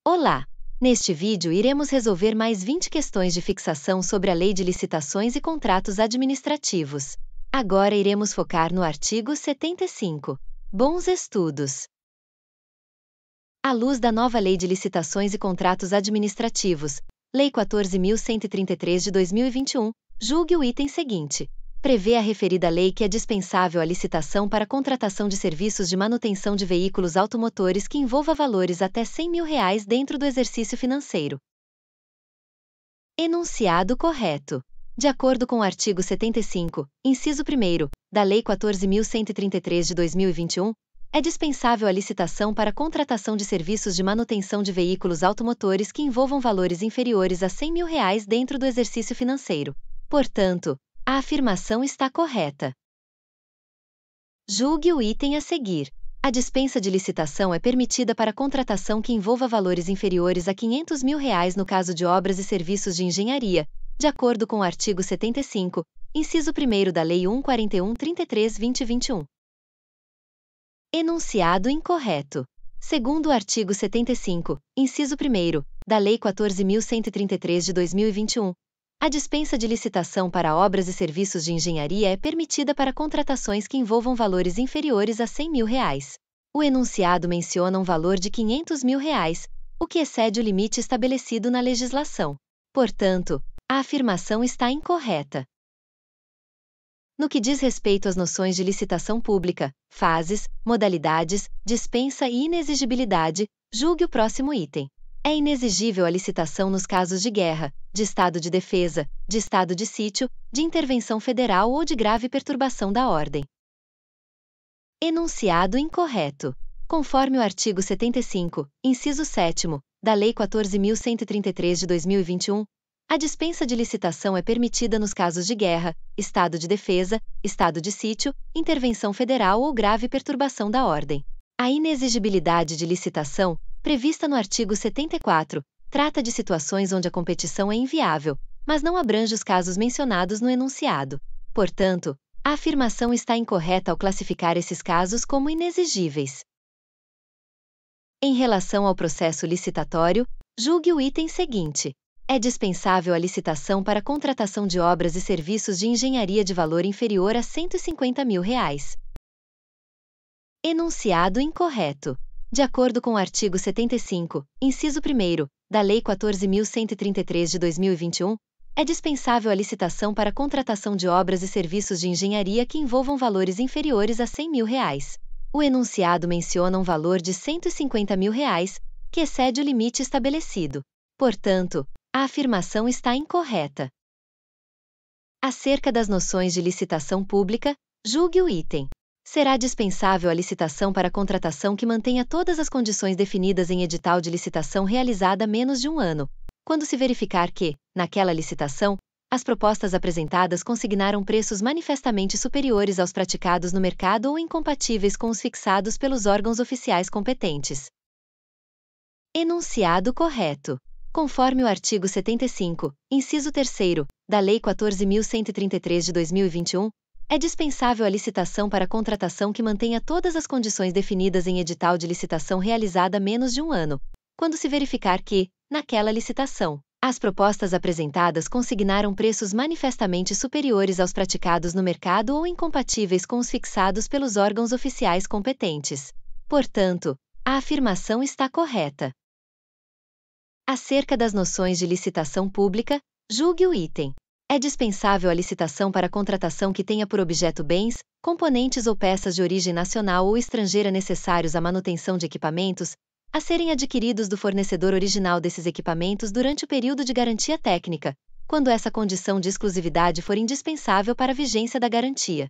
Olá! Neste vídeo iremos resolver mais 20 questões de fixação sobre a Lei de Licitações e Contratos Administrativos. Agora iremos focar no artigo 75. Bons estudos! À luz da nova Lei de Licitações e Contratos Administrativos, Lei 14.133 de 2021, julgue o item seguinte. Prevê a referida lei que é dispensável a licitação para contratação de serviços de manutenção de veículos automotores que envolva valores até R$100 mil dentro do exercício financeiro. Enunciado correto. De acordo com o artigo 75, inciso 1º, da Lei 14.133 de 2021, é dispensável a licitação para contratação de serviços de manutenção de veículos automotores que envolvam valores inferiores a R$100 mil dentro do exercício financeiro. Portanto, a afirmação está correta. Julgue o item a seguir. A dispensa de licitação é permitida para contratação que envolva valores inferiores a R$500 mil no caso de obras e serviços de engenharia, de acordo com o artigo 75, inciso 1º da Lei 1.4133/2021. Enunciado incorreto. Segundo o artigo 75, inciso 1º, da Lei 14.133 de 2021, a dispensa de licitação para obras e serviços de engenharia é permitida para contratações que envolvam valores inferiores a R$100 mil. O enunciado menciona um valor de R$500 mil, o que excede o limite estabelecido na legislação. Portanto, a afirmação está incorreta. No que diz respeito às noções de licitação pública, fases, modalidades, dispensa e inexigibilidade, julgue o próximo item. É inexigível a licitação nos casos de guerra, de estado de defesa, de estado de sítio, de intervenção federal ou de grave perturbação da ordem. Enunciado incorreto. Conforme o artigo 75, inciso 7º, da Lei 14.133 de 2021, a dispensa de licitação é permitida nos casos de guerra, estado de defesa, estado de sítio, intervenção federal ou grave perturbação da ordem. A inexigibilidade de licitação, prevista no artigo 74, trata de situações onde a competição é inviável, mas não abrange os casos mencionados no enunciado. Portanto, a afirmação está incorreta ao classificar esses casos como inexigíveis. Em relação ao processo licitatório, julgue o item seguinte. É dispensável a licitação para contratação de obras e serviços de engenharia de valor inferior a R$150 mil. Enunciado incorreto. De acordo com o artigo 75, inciso 1º, da Lei 14.133 de 2021, é dispensável a licitação para contratação de obras e serviços de engenharia que envolvam valores inferiores a R$100 mil. O enunciado menciona um valor de R$150 mil, que excede o limite estabelecido. Portanto, a afirmação está incorreta. Acerca das noções de licitação pública, julgue o item. Será dispensável a licitação para contratação que mantenha todas as condições definidas em edital de licitação realizada há menos de um ano, quando se verificar que, naquela licitação, as propostas apresentadas consignaram preços manifestamente superiores aos praticados no mercado ou incompatíveis com os fixados pelos órgãos oficiais competentes. Enunciado correto. Conforme o artigo 75, inciso 3º, da Lei 14.133 de 2021, é dispensável a licitação para contratação que mantenha todas as condições definidas em edital de licitação realizada há menos de um ano, quando se verificar que, naquela licitação, as propostas apresentadas consignaram preços manifestamente superiores aos praticados no mercado ou incompatíveis com os fixados pelos órgãos oficiais competentes. Portanto, a afirmação está correta. Acerca das noções de licitação pública, julgue o item. É dispensável a licitação para contratação que tenha por objeto bens, componentes ou peças de origem nacional ou estrangeira necessários à manutenção de equipamentos, a serem adquiridos do fornecedor original desses equipamentos durante o período de garantia técnica, quando essa condição de exclusividade for indispensável para a vigência da garantia.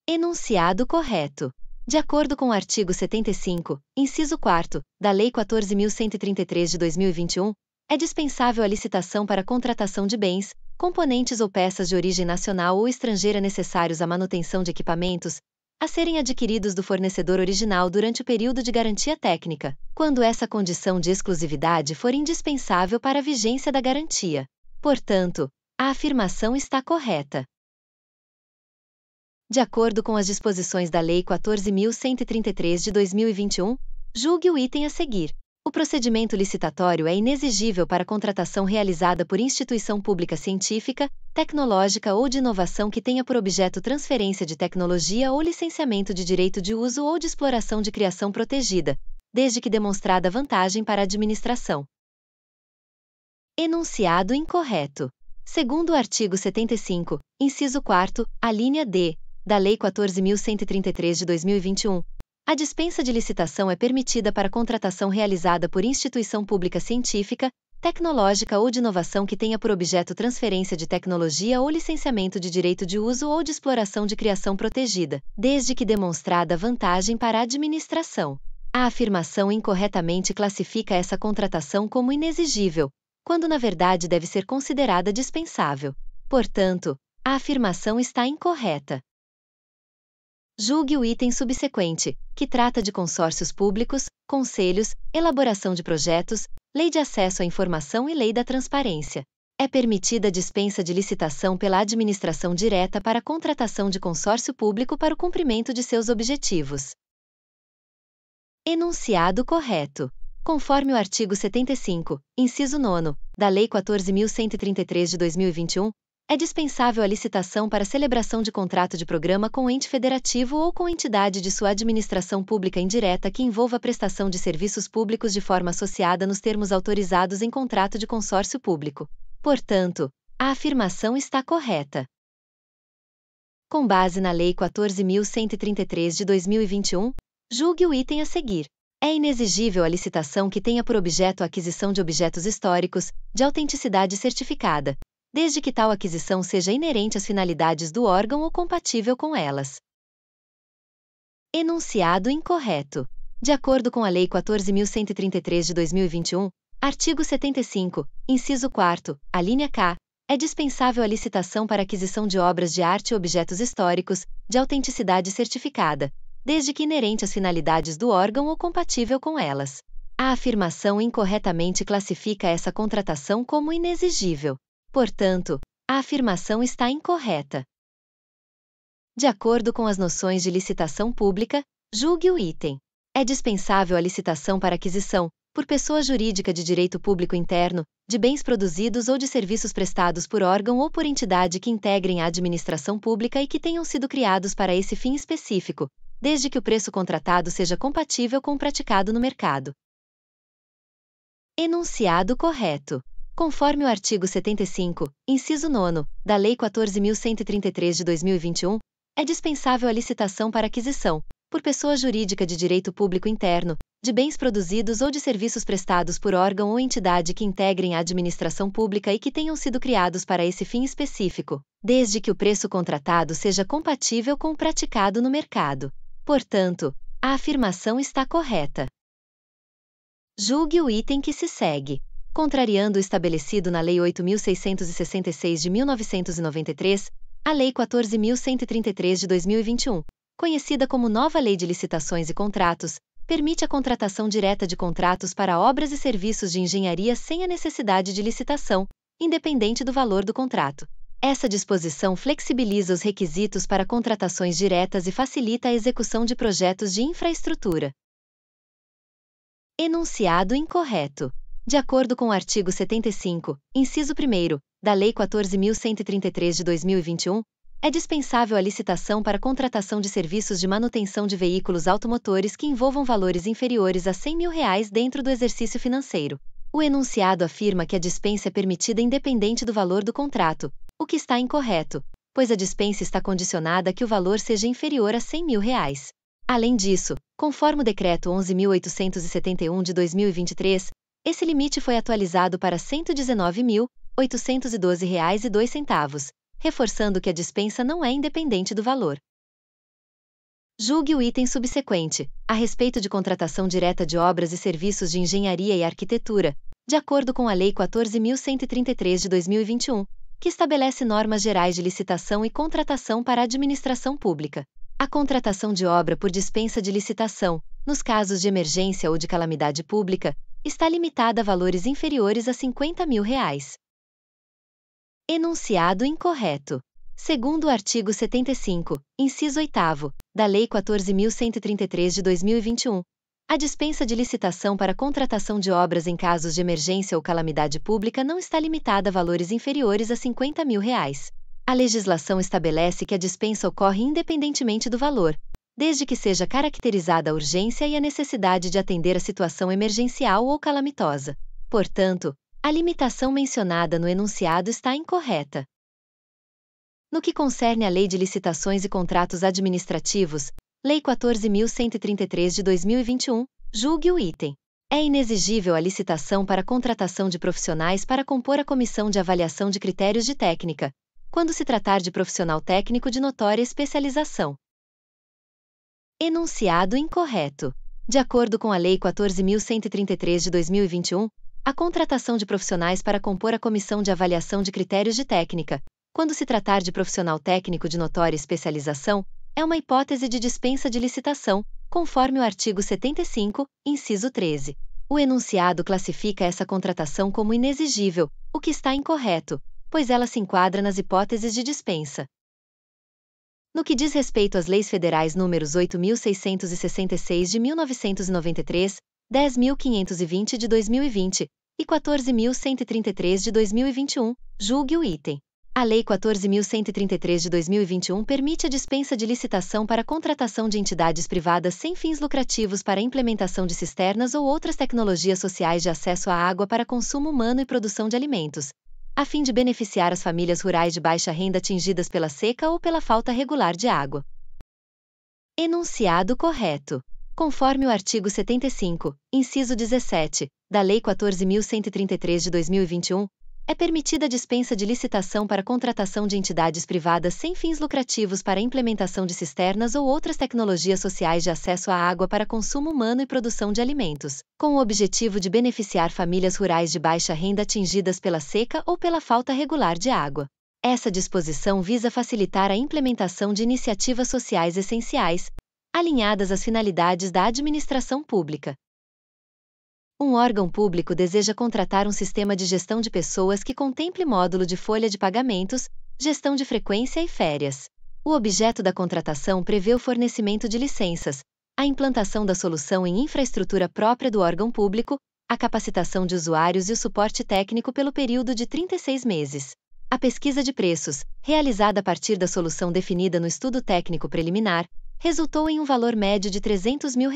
Enunciado correto. De acordo com o artigo 75, inciso 4º, da Lei 14.133 de 2021, é dispensável a licitação para contratação de bens, componentes ou peças de origem nacional ou estrangeira necessários à manutenção de equipamentos, a serem adquiridos do fornecedor original durante o período de garantia técnica, quando essa condição de exclusividade for indispensável para a vigência da garantia. Portanto, a afirmação está correta. De acordo com as disposições da Lei 14.133 de 2021, julgue o item a seguir. O procedimento licitatório é inexigível para contratação realizada por instituição pública científica, tecnológica ou de inovação que tenha por objeto transferência de tecnologia ou licenciamento de direito de uso ou de exploração de criação protegida, desde que demonstrada vantagem para a administração. Enunciado incorreto. Segundo o artigo 75, inciso 4º, a linha D, da Lei 14.133 de 2021, a dispensa de licitação é permitida para contratação realizada por instituição pública científica, tecnológica ou de inovação que tenha por objeto transferência de tecnologia ou licenciamento de direito de uso ou de exploração de criação protegida, desde que demonstrada vantagem para a administração. A afirmação incorretamente classifica essa contratação como inexigível, quando na verdade deve ser considerada dispensável. Portanto, a afirmação está incorreta. Julgue o item subsequente, que trata de consórcios públicos, conselhos, elaboração de projetos, lei de acesso à informação e lei da transparência. É permitida a dispensa de licitação pela administração direta para a contratação de consórcio público para o cumprimento de seus objetivos. Enunciado correto. Conforme o artigo 75, inciso 9, da Lei 14.133 de 2021, é dispensável a licitação para celebração de contrato de programa com ente federativo ou com entidade de sua administração pública indireta que envolva a prestação de serviços públicos de forma associada nos termos autorizados em contrato de consórcio público. Portanto, a afirmação está correta. Com base na Lei 14.133 de 2021, julgue o item a seguir. É inexigível a licitação que tenha por objeto a aquisição de objetos históricos, de autenticidade certificada, desde que tal aquisição seja inerente às finalidades do órgão ou compatível com elas. Enunciado incorreto. De acordo com a Lei 14.133 de 2021, artigo 75, inciso 4º, a linha K, é dispensável a licitação para aquisição de obras de arte e objetos históricos, de autenticidade certificada, desde que inerente às finalidades do órgão ou compatível com elas. A afirmação incorretamente classifica essa contratação como inexigível. Portanto, a afirmação está incorreta. De acordo com as noções de licitação pública, julgue o item. É dispensável a licitação para aquisição, por pessoa jurídica de direito público interno, de bens produzidos ou de serviços prestados por órgão ou por entidade que integrem a administração pública e que tenham sido criados para esse fim específico, desde que o preço contratado seja compatível com o praticado no mercado. Enunciado correto. Conforme o artigo 75, inciso 9, da Lei 14.133 de 2021, é dispensável a licitação para aquisição, por pessoa jurídica de direito público interno, de bens produzidos ou de serviços prestados por órgão ou entidade que integrem a administração pública e que tenham sido criados para esse fim específico, desde que o preço contratado seja compatível com o praticado no mercado. Portanto, a afirmação está correta. Julgue o item que se segue. Contrariando o estabelecido na Lei 8.666 de 1993, a Lei 14.133 de 2021, conhecida como Nova Lei de Licitações e Contratos, permite a contratação direta de contratos para obras e serviços de engenharia sem a necessidade de licitação, independente do valor do contrato. Essa disposição flexibiliza os requisitos para contratações diretas e facilita a execução de projetos de infraestrutura. Enunciado incorreto. De acordo com o artigo 75, inciso 1º, da Lei 14.133 de 2021, é dispensável a licitação para contratação de serviços de manutenção de veículos automotores que envolvam valores inferiores a R$ 100.000 dentro do exercício financeiro. O enunciado afirma que a dispensa é permitida independente do valor do contrato, o que está incorreto, pois a dispensa está condicionada a que o valor seja inferior a R$ 100.000. Além disso, conforme o Decreto 11.871 de 2023, esse limite foi atualizado para R$ 119.812,02, reforçando que a dispensa não é independente do valor. Julgue o item subsequente, a respeito de contratação direta de obras e serviços de engenharia e arquitetura, de acordo com a Lei 14.133 de 2021, que estabelece normas gerais de licitação e contratação para a administração pública. A contratação de obra por dispensa de licitação, nos casos de emergência ou de calamidade pública, está limitada a valores inferiores a R$ 50.000. Enunciado incorreto. Segundo o artigo 75, inciso 8º, da Lei 14.133 de 2021, A dispensa de licitação para contratação de obras em casos de emergência ou calamidade pública não está limitada a valores inferiores a R$ 50.000. A legislação estabelece que a dispensa ocorre independentemente do valor, desde que seja caracterizada a urgência e a necessidade de atender a situação emergencial ou calamitosa. Portanto, a limitação mencionada no enunciado está incorreta. No que concerne à Lei de Licitações e Contratos Administrativos, Lei 14.133 de 2021, julgue o item. É inexigível a licitação para contratação de profissionais para compor a Comissão de Avaliação de Critérios de Técnica, quando se tratar de profissional técnico de notória especialização. Enunciado incorreto. De acordo com a Lei 14.133 de 2021, a contratação de profissionais para compor a Comissão de Avaliação de Critérios de Técnica, quando se tratar de profissional técnico de notória especialização, é uma hipótese de dispensa de licitação, conforme o artigo 75, inciso 13. O enunciado classifica essa contratação como inexigível, o que está incorreto, pois ela se enquadra nas hipóteses de dispensa. No que diz respeito às leis federais números 8.666 de 1993, 10.520 de 2020 e 14.133 de 2021, julgue o item. A Lei 14.133 de 2021 permite a dispensa de licitação para contratação de entidades privadas sem fins lucrativos para a implementação de cisternas ou outras tecnologias sociais de acesso à água para consumo humano e produção de alimentos, a fim de beneficiar as famílias rurais de baixa renda atingidas pela seca ou pela falta regular de água. Enunciado correto. Conforme o artigo 75, inciso 17, da Lei 14.133 de 2021, é permitida a dispensa de licitação para contratação de entidades privadas sem fins lucrativos para a implementação de cisternas ou outras tecnologias sociais de acesso à água para consumo humano e produção de alimentos, com o objetivo de beneficiar famílias rurais de baixa renda atingidas pela seca ou pela falta regular de água. Essa disposição visa facilitar a implementação de iniciativas sociais essenciais, alinhadas às finalidades da administração pública. Um órgão público deseja contratar um sistema de gestão de pessoas que contemple módulo de folha de pagamentos, gestão de frequência e férias. O objeto da contratação prevê o fornecimento de licenças, a implantação da solução em infraestrutura própria do órgão público, a capacitação de usuários e o suporte técnico pelo período de 36 meses. A pesquisa de preços, realizada a partir da solução definida no estudo técnico preliminar, resultou em um valor médio de R$ 300 mil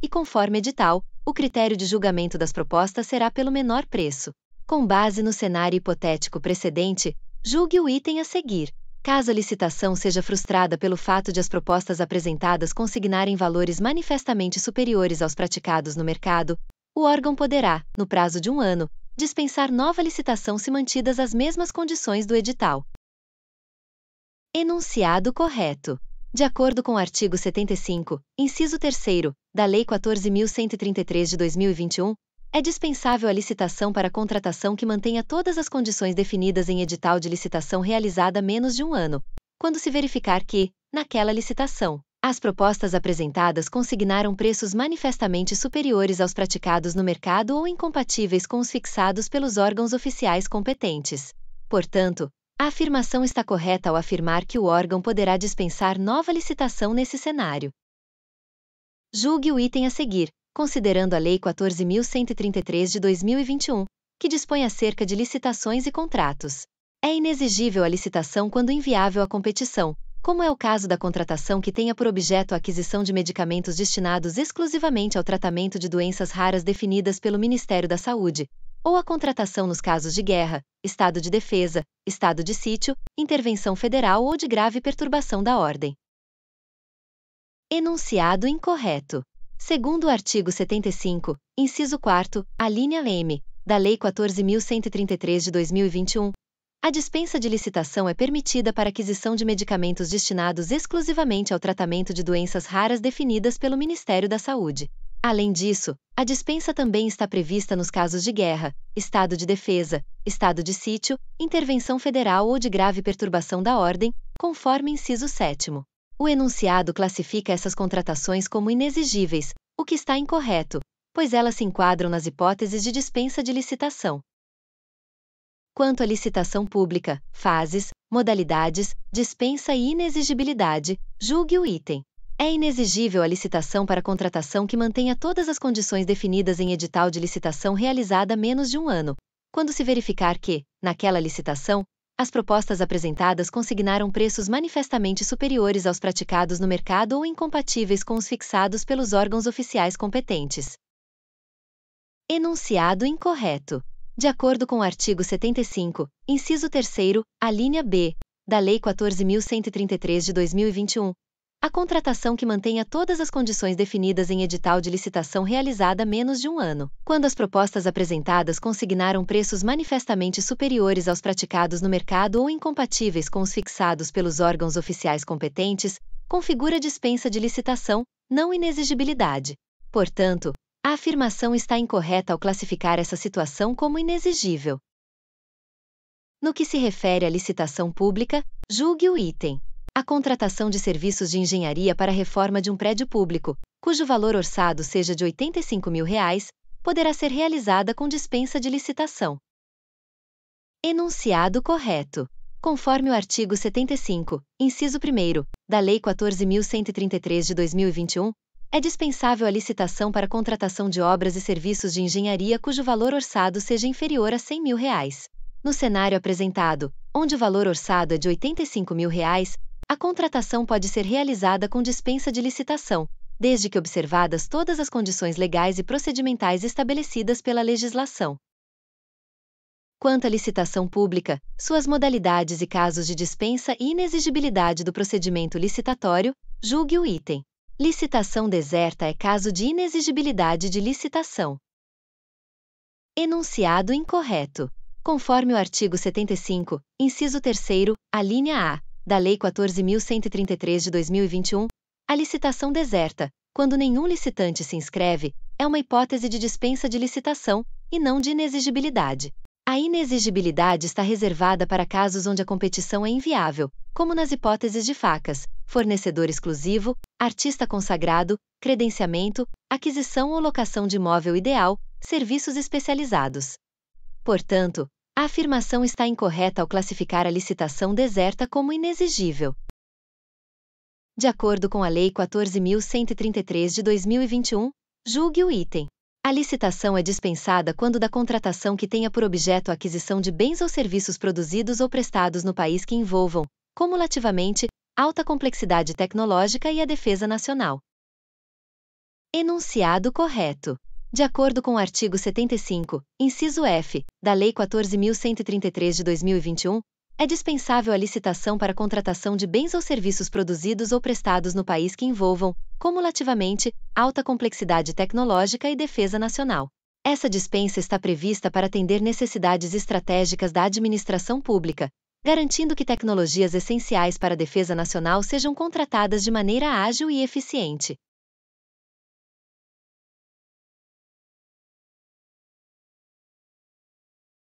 e, conforme edital, o critério de julgamento das propostas será pelo menor preço. Com base no cenário hipotético precedente, julgue o item a seguir. Caso a licitação seja frustrada pelo fato de as propostas apresentadas consignarem valores manifestamente superiores aos praticados no mercado, o órgão poderá, no prazo de 1 ano, dispensar nova licitação se mantidas as mesmas condições do edital. Enunciado correto. De acordo com o artigo 75, inciso 3º, da Lei 14.133 de 2021, é dispensável a licitação para contratação que mantenha todas as condições definidas em edital de licitação realizada há menos de 1 ano, quando se verificar que, naquela licitação, as propostas apresentadas consignaram preços manifestamente superiores aos praticados no mercado ou incompatíveis com os fixados pelos órgãos oficiais competentes. Portanto, a afirmação está correta ao afirmar que o órgão poderá dispensar nova licitação nesse cenário. Julgue o item a seguir, considerando a Lei 14.133 de 2021, que dispõe acerca de licitações e contratos. É inexigível a licitação quando inviável a competição, como é o caso da contratação que tenha por objeto a aquisição de medicamentos destinados exclusivamente ao tratamento de doenças raras definidas pelo Ministério da Saúde, ou a contratação nos casos de guerra, estado de defesa, estado de sítio, intervenção federal ou de grave perturbação da ordem. Enunciado incorreto. Segundo o artigo 75, inciso 4º, a linha M, da Lei 14.133 de 2021, a dispensa de licitação é permitida para aquisição de medicamentos destinados exclusivamente ao tratamento de doenças raras definidas pelo Ministério da Saúde. Além disso, a dispensa também está prevista nos casos de guerra, estado de defesa, estado de sítio, intervenção federal ou de grave perturbação da ordem, conforme inciso 7º. O enunciado classifica essas contratações como inexigíveis, o que está incorreto, pois elas se enquadram nas hipóteses de dispensa de licitação. Quanto à licitação pública, fases, modalidades, dispensa e inexigibilidade, julgue o item. É inexigível a licitação para contratação que mantenha todas as condições definidas em edital de licitação realizada há menos de um ano, quando se verificar que, naquela licitação, as propostas apresentadas consignaram preços manifestamente superiores aos praticados no mercado ou incompatíveis com os fixados pelos órgãos oficiais competentes. Enunciado incorreto. De acordo com o artigo 75, inciso 3º, a linha B, da Lei 14.133 de 2021, a contratação que mantenha todas as condições definidas em edital de licitação realizada há menos de um ano, quando as propostas apresentadas consignaram preços manifestamente superiores aos praticados no mercado ou incompatíveis com os fixados pelos órgãos oficiais competentes, configura dispensa de licitação, não inexigibilidade. Portanto, a afirmação está incorreta ao classificar essa situação como inexigível. No que se refere à licitação pública, julgue o item. A contratação de serviços de engenharia para a reforma de um prédio público, cujo valor orçado seja de R$ 85.000, poderá ser realizada com dispensa de licitação. Enunciado correto. Conforme o artigo 75, inciso 1º, da Lei 14.133 de 2021, é dispensável a licitação para contratação de obras e serviços de engenharia cujo valor orçado seja inferior a R$ 100.000. No cenário apresentado, onde o valor orçado é de R$ 85.000, a contratação pode ser realizada com dispensa de licitação, desde que observadas todas as condições legais e procedimentais estabelecidas pela legislação. Quanto à licitação pública, suas modalidades e casos de dispensa e inexigibilidade do procedimento licitatório, julgue o item. Licitação deserta é caso de inexigibilidade de licitação. Enunciado incorreto. Conforme o artigo 75, inciso 3º, a linha A, da Lei 14.133 de 2021, a licitação deserta, quando nenhum licitante se inscreve, é uma hipótese de dispensa de licitação, e não de inexigibilidade. A inexigibilidade está reservada para casos onde a competição é inviável, como nas hipóteses de facas, fornecedor exclusivo, artista consagrado, credenciamento, aquisição ou locação de imóvel ideal, serviços especializados. Portanto, a afirmação está incorreta ao classificar a licitação deserta como inexigível. De acordo com a Lei 14.133 de 2021, julgue o item. A licitação é dispensada quando da contratação que tenha por objeto a aquisição de bens ou serviços produzidos ou prestados no país que envolvam, cumulativamente, alta complexidade tecnológica e a defesa nacional. Enunciado correto. De acordo com o artigo 75, inciso F, da Lei 14.133 de 2021, é dispensável a licitação para contratação de bens ou serviços produzidos ou prestados no país que envolvam, cumulativamente, alta complexidade tecnológica e defesa nacional. Essa dispensa está prevista para atender necessidades estratégicas da administração pública, garantindo que tecnologias essenciais para a defesa nacional sejam contratadas de maneira ágil e eficiente.